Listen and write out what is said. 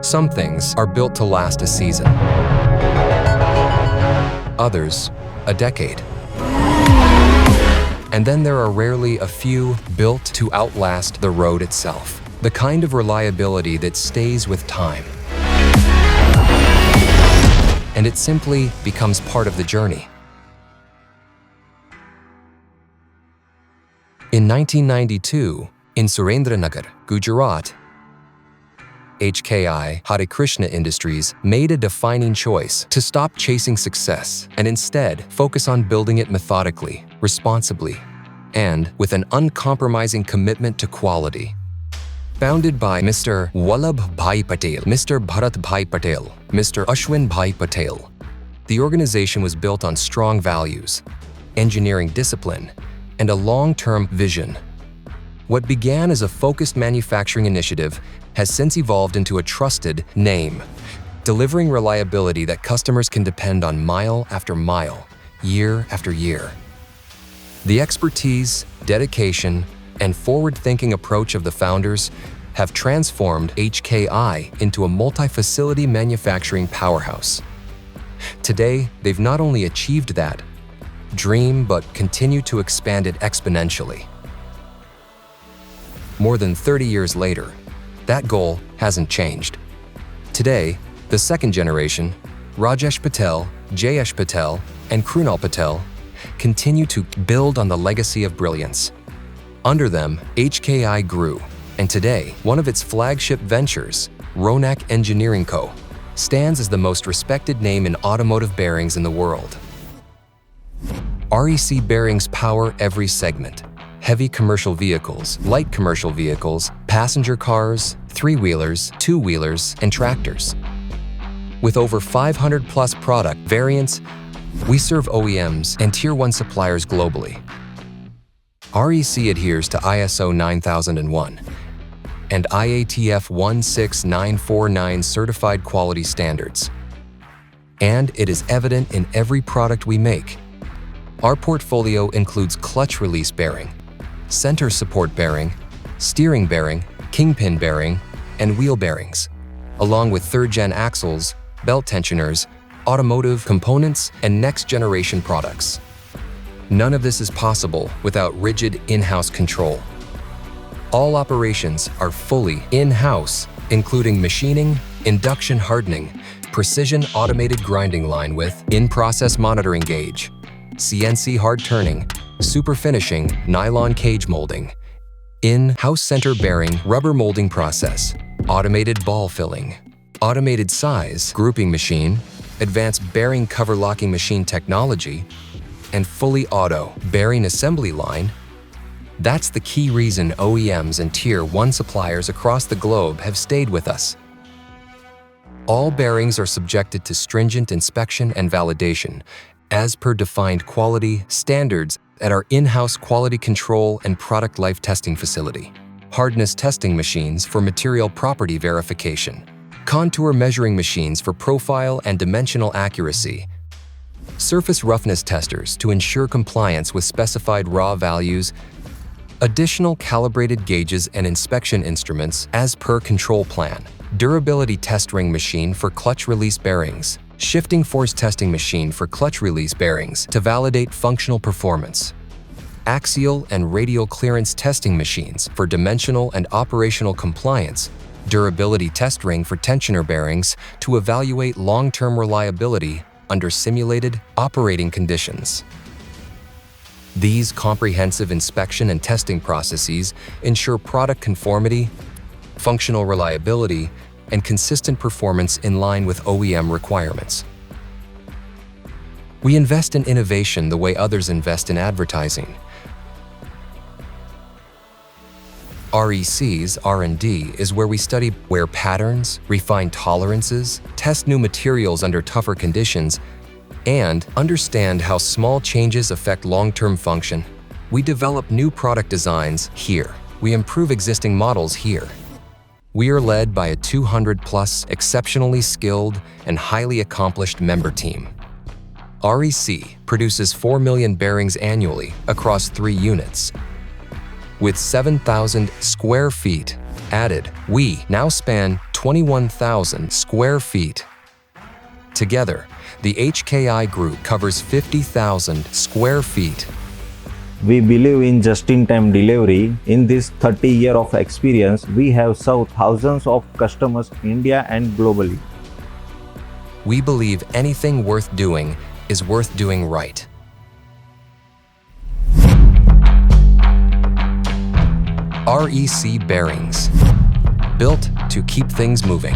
Some things are built to last a season. Others, a decade. And then there are rarely a few built to outlast the road itself. The kind of reliability that stays with time. And it simply becomes part of the journey. In 1992, in Surendranagar, Gujarat, HKI Hare Krishna Industries made a defining choice to stop chasing success and instead focus on building it methodically, responsibly, and with an uncompromising commitment to quality. Founded by Mr. Vallabh Bhai Patel, Mr. Bharat Bhai Patel, Mr. Ashwin Bhai Patel, the organization was built on strong values, engineering discipline, and a long-term vision. What began as a focused manufacturing initiative has since evolved into a trusted name, delivering reliability that customers can depend on mile after mile, year after year. The expertise, dedication, and forward-thinking approach of the founders have transformed HKI into a multi-facility manufacturing powerhouse. Today, they've not only achieved that dream, but continue to expand it exponentially. More than 30 years later, that goal hasn't changed. Today, the second generation, Rajesh Patel, Jayesh Patel, and Krunal Patel, continue to build on the legacy of brilliance. Under them, HKI grew, and today, one of its flagship ventures, Ronak Engineering Co., stands as the most respected name in automotive bearings in the world. REC bearings power every segment: heavy commercial vehicles, light commercial vehicles, passenger cars, three-wheelers, two-wheelers, and tractors. With over 500+ product variants, we serve OEMs and Tier 1 suppliers globally. REC adheres to ISO 9001 and IATF 16949 certified quality standards. And it is evident in every product we make. Our portfolio includes clutch release bearing, center support bearing, steering bearing, kingpin bearing, and wheel bearings, along with third-gen axles, belt tensioners, automotive components, and next-generation products. None of this is possible without rigid in-house control. All operations are fully in-house, including machining, induction hardening, precision automated grinding line with in-process monitoring gauge, CNC hard turning, super finishing, nylon cage molding, in-house center bearing rubber molding process, automated ball filling, automated size grouping machine, advanced bearing cover locking machine technology, and fully auto bearing assembly line. That's the key reason OEMs and Tier 1 suppliers across the globe have stayed with us. All bearings are subjected to stringent inspection and validation, as per defined quality standards at our in-house quality control and product life testing facility. Hardness testing machines for material property verification. Contour measuring machines for profile and dimensional accuracy. Surface roughness testers to ensure compliance with specified raw values. Additional calibrated gauges and inspection instruments as per control plan. Durability test ring machine for clutch release bearings. Shifting force testing machine for clutch release bearings to validate functional performance. Axial and radial clearance testing machines for dimensional and operational compliance. Durability test ring for tensioner bearings to evaluate long-term reliability under simulated operating conditions. These comprehensive inspection and testing processes ensure product conformity, functional reliability, and consistent performance in line with OEM requirements. We invest in innovation the way others invest in advertising. REC's R&D is where we study wear patterns, refine tolerances, test new materials under tougher conditions, and understand how small changes affect long-term function. We develop new product designs here. We improve existing models here. We are led by a 200+ exceptionally skilled and highly accomplished member team. REC produces 4 million bearings annually across 3 units. With 7,000 square feet added, we now span 21,000 square feet. Together, the HKI Group covers 50,000 square feet. We believe in just-in-time delivery. In this 30 years of experience, we have served thousands of customers in India and globally. We believe anything worth doing is worth doing right. REC Bearings, built to keep things moving.